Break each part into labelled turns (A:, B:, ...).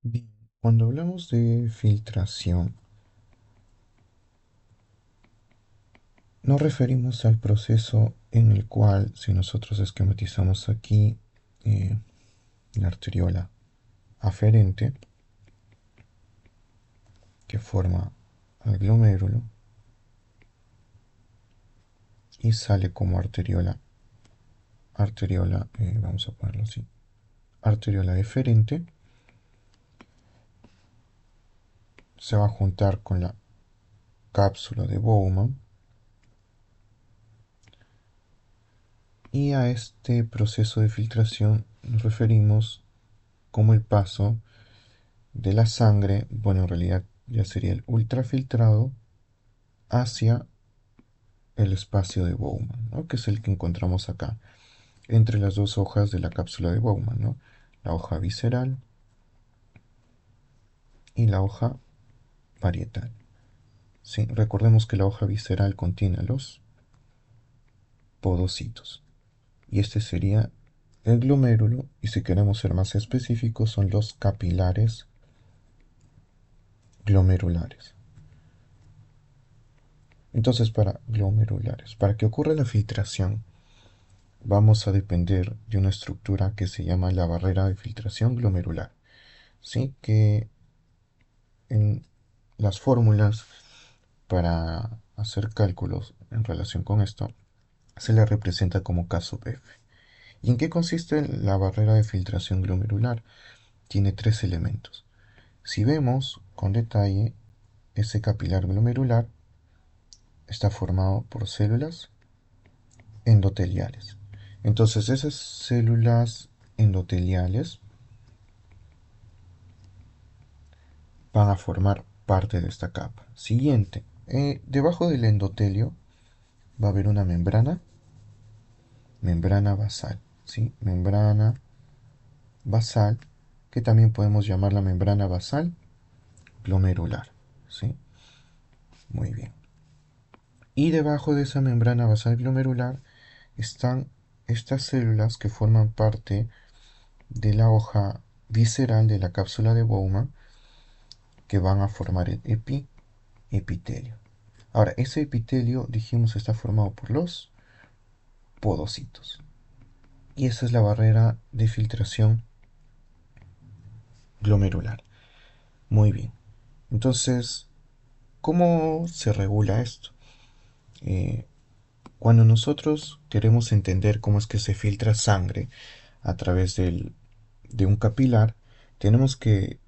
A: Bien, cuando hablamos de filtración, nos referimos al proceso en el cual, si nosotros esquematizamos aquí eh, la arteriola aferente, que forma el glomérulo y sale como vamos a ponerlo así, arteriola deferente, se va a juntar con la cápsula de Bowman y a este proceso de filtración nos referimos como el paso de la sangre, bueno, en realidad ya sería el ultrafiltrado hacia el espacio de Bowman, ¿no? Que es el que encontramos acá, entre las dos hojas de la cápsula de Bowman, ¿no? La hoja visceral y la hoja parietal. ¿Sí? Recordemos que la hoja visceral contiene los podocitos. Y este sería el glomérulo, y si queremos ser más específicos, son los capilares glomerulares. Entonces, para que ocurra la filtración, vamos a depender de una estructura que se llama la barrera de filtración glomerular. ¿Sí? Que en las fórmulas para hacer cálculos en relación con esto se le representa como K sub F. ¿Y en qué consiste la barrera de filtración glomerular? Tiene tres elementos. Si vemos con detalle, ese capilar glomerular está formado por células endoteliales. Entonces esas células endoteliales van a formar parte de esta capa. Siguiente, debajo del endotelio va a haber una membrana basal, ¿sí? Membrana basal, que también podemos llamar la membrana basal glomerular, ¿sí? Muy bien. Y debajo de esa membrana basal glomerular están estas células que forman parte de la hoja visceral de la cápsula de Bowman, que van a formar el epitelio. Ahora, ese epitelio, dijimos, está formado por los podocitos. Y esa es la barrera de filtración glomerular. Muy bien. Entonces, ¿cómo se regula esto? Eh, Cuando nosotros queremos entender cómo es que se filtra sangre a través de un capilar, tenemos que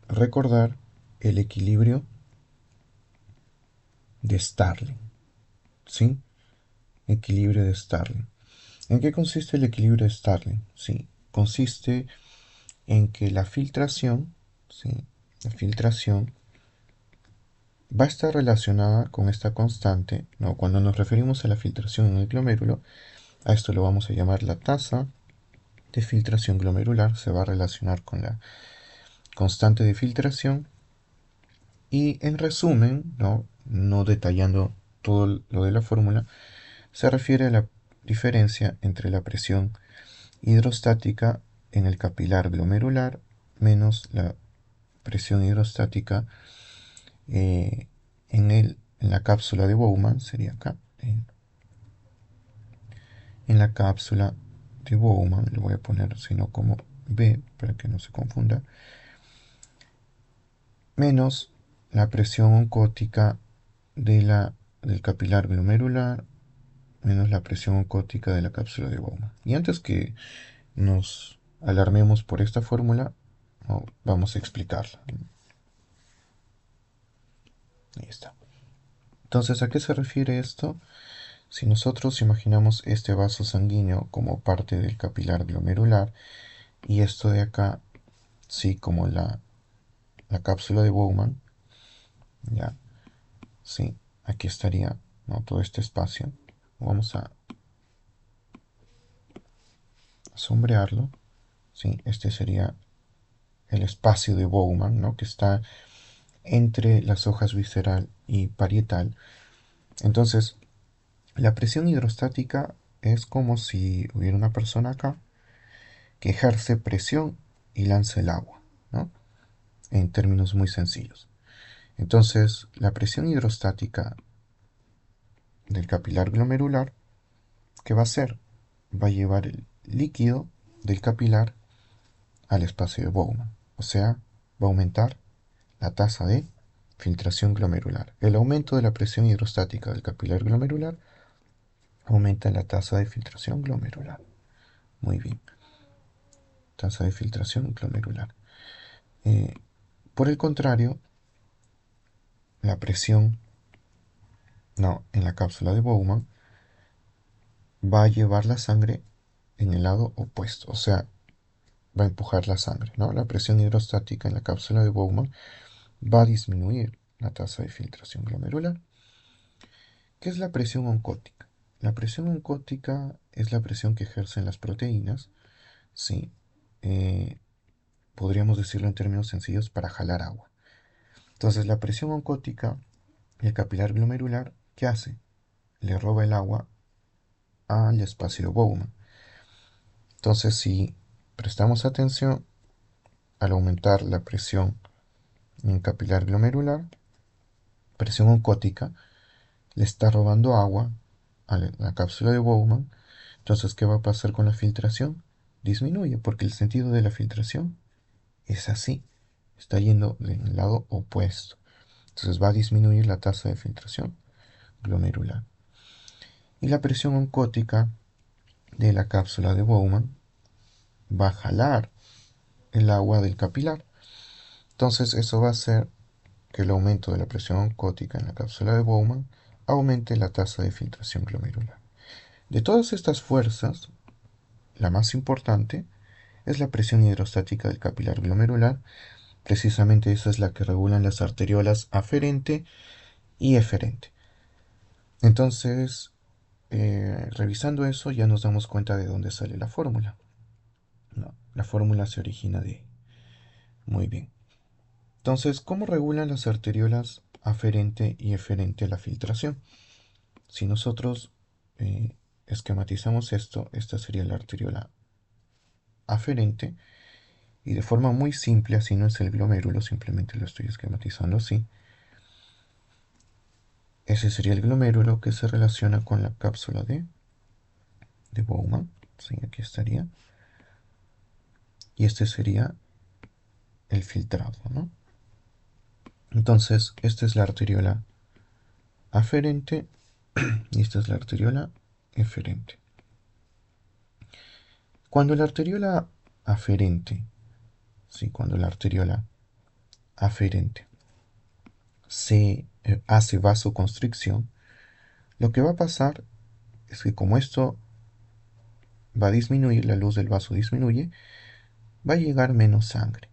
A: recordar el equilibrio de Starling. ¿Sí? Equilibrio de Starling. ¿En qué consiste el equilibrio de Starling? Sí, consiste en que la filtración, ¿sí? La filtración va a estar relacionada con esta constante, ¿no? Cuando nos referimos a la filtración en el glomérulo, a esto lo vamos a llamar la tasa de filtración glomerular, se va a relacionar con la constante de filtración y en resumen, no detallando todo lo de la fórmula, se refiere a la diferencia entre la presión hidrostática en el capilar glomerular menos la presión hidrostática eh, en la cápsula de Bowman, sería acá, en la cápsula de Bowman, le voy a poner sino como B para que no se confunda, menos la presión oncótica del capilar glomerular menos la presión oncótica de la cápsula de Bowman. Y antes que nos alarmemos por esta fórmula, vamos a explicarla. Ahí está. Entonces, ¿a qué se refiere esto? Si nosotros imaginamos este vaso sanguíneo como parte del capilar glomerular y esto de acá, sí, como la cápsula de Bowman, ya, sí, aquí estaría, ¿no? Todo este espacio. Vamos a sombrearlo, sí, este sería el espacio de Bowman, ¿no? Que está entre las hojas visceral y parietal. Entonces, la presión hidrostática es como si hubiera una persona acá que ejerce presión y lanza el agua, ¿no? En términos muy sencillos. Entonces, la presión hidrostática del capilar glomerular, ¿qué va a hacer? Va a llevar el líquido del capilar al espacio de Bowman. O sea, va a aumentar la tasa de filtración glomerular. El aumento de la presión hidrostática del capilar glomerular aumenta la tasa de filtración glomerular. Muy bien. Tasa de filtración glomerular. Eh, por el contrario, la presión en la cápsula de Bowman va a llevar la sangre en el lado opuesto, o sea, va a empujar la sangre, ¿no? La presión hidrostática en la cápsula de Bowman va a disminuir la tasa de filtración glomerular. ¿Qué es la presión oncótica? La presión oncótica es la presión que ejercen las proteínas, ¿sí? Eh, podríamos decirlo en términos sencillos, para jalar agua. Entonces, la presión oncótica, el capilar glomerular, ¿qué hace? Le roba el agua al espacio Bowman. Entonces, si prestamos atención, al aumentar la presión en el capilar glomerular, presión oncótica, le está robando agua a la cápsula de Bowman. Entonces, ¿qué va a pasar con la filtración? Disminuye, porque el sentido de la filtración es así, está yendo del lado opuesto. Entonces va a disminuir la tasa de filtración glomerular. Y la presión oncótica de la cápsula de Bowman va a jalar el agua del capilar. Entonces eso va a hacer que el aumento de la presión oncótica en la cápsula de Bowman aumente la tasa de filtración glomerular. De todas estas fuerzas, la más importante es la presión hidrostática del capilar glomerular. Precisamente esa es la que regulan las arteriolas aferente y eferente. Entonces, revisando eso, ya nos damos cuenta de dónde sale la fórmula. No, la fórmula se origina de ahí. Muy bien. Entonces, ¿cómo regulan las arteriolas aferente y eferente a la filtración? Si nosotros esquematizamos esto, esta sería la arteriola aferente, y de forma muy simple, así no es el glomérulo, simplemente lo estoy esquematizando así. Ese sería el glomérulo que se relaciona con la cápsula de Bowman. Sí, aquí estaría. Y este sería el filtrado, ¿no? Entonces, esta es la arteriola aferente y esta es la arteriola eferente. Cuando la arteriola aferente, sí, cuando la arteriola aferente se hace vasoconstricción, lo que va a pasar es que como esto va a disminuir, la luz del vaso disminuye, va a llegar menos sangre,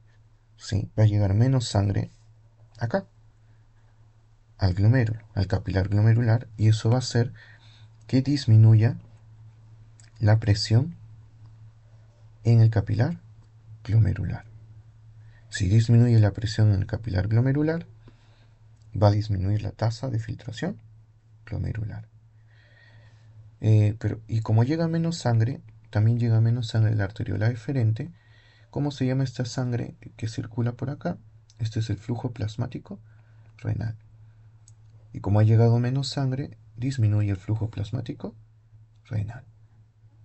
A: ¿sí? Va a llegar menos sangre acá, al glomérulo, al capilar glomerular, y eso va a hacer que disminuya la presión en el capilar glomerular. Si disminuye la presión en el capilar glomerular, va a disminuir la tasa de filtración glomerular. Y como llega menos sangre, también llega menos sangre de la arteriola eferente. ¿Cómo se llama esta sangre que circula por acá? Este es el flujo plasmático renal. Y como ha llegado menos sangre, disminuye el flujo plasmático renal.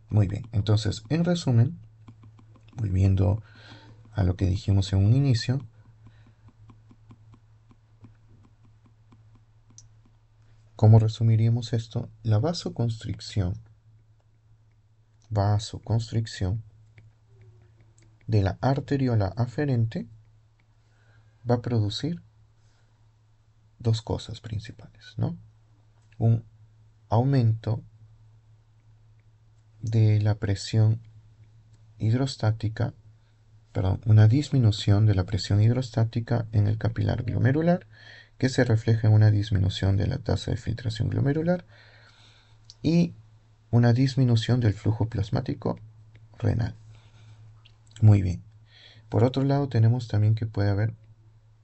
A: Muy bien, entonces, en resumen, volviendo a lo que dijimos en un inicio, ¿cómo resumiríamos esto? La vasoconstricción de la arteriola aferente va a producir dos cosas principales, ¿no? Un aumento de la presión hidrostática, perdón, una disminución de la presión hidrostática en el capilar glomerular, que se refleja en una disminución de la tasa de filtración glomerular y una disminución del flujo plasmático renal. Muy bien. Por otro lado, tenemos también que puede haber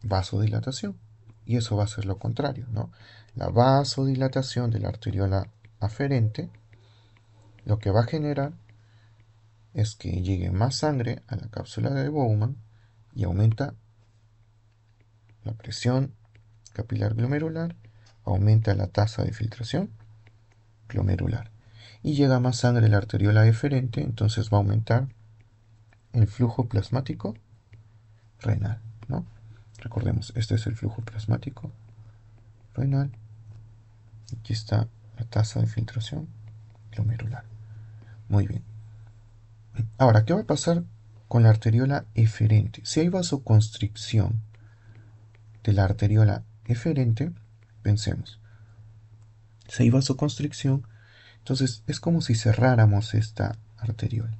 A: vasodilatación, y eso va a ser lo contrario, ¿no? La vasodilatación de la arteriola aferente lo que va a generar es que llegue más sangre a la cápsula de Bowman y aumenta la presión capilar glomerular, aumenta la tasa de filtración glomerular y llega más sangre a la arteriola eferente, entonces va a aumentar el flujo plasmático renal, ¿no? Recordemos, este es el flujo plasmático renal. Aquí está la tasa de filtración glomerular. Muy bien. Ahora, ¿qué va a pasar con la arteriola eferente? Si hay vasoconstricción de la arteriola eferente, pensemos, si hay vasoconstricción, entonces es como si cerráramos esta arteriola.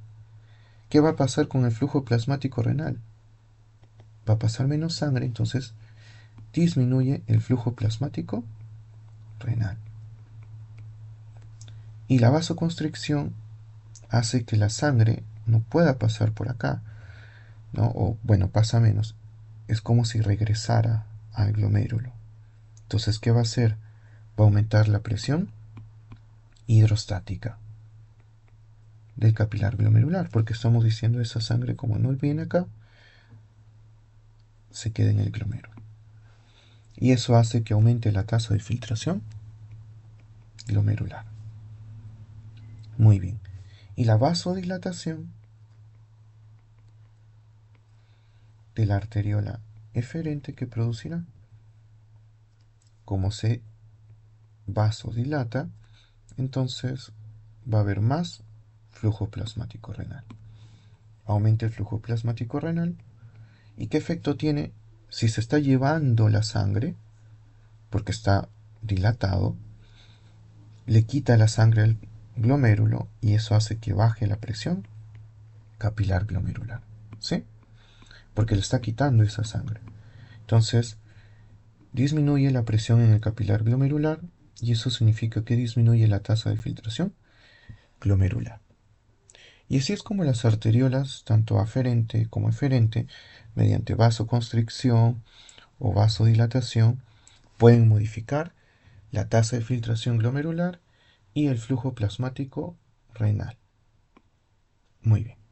A: ¿Qué va a pasar con el flujo plasmático renal? Va a pasar menos sangre, entonces disminuye el flujo plasmático renal. Y la vasoconstricción hace que la sangre no pueda pasar por acá, ¿no? O bueno, pasa menos. Es como si regresara al glomérulo. Entonces, ¿qué va a hacer? Va a aumentar la presión hidrostática del capilar glomerular, porque estamos diciendo esa sangre como no viene acá, se queda en el glomérulo. Y eso hace que aumente la tasa de filtración glomerular. Muy bien. Y la vasodilatación de la arteriola eferente que producirá, como se vasodilata, entonces va a haber más flujo plasmático renal. Aumenta el flujo plasmático renal. ¿Y qué efecto tiene si se está llevando la sangre? Porque está dilatado, le quita la sangre al glomérulo y eso hace que baje la presión capilar glomerular. ¿Sí? Porque le está quitando esa sangre. Entonces, disminuye la presión en el capilar glomerular y eso significa que disminuye la tasa de filtración glomerular. Y así es como las arteriolas, tanto aferente como eferente, mediante vasoconstricción o vasodilatación, pueden modificar la tasa de filtración glomerular y el flujo plasmático renal. Muy bien.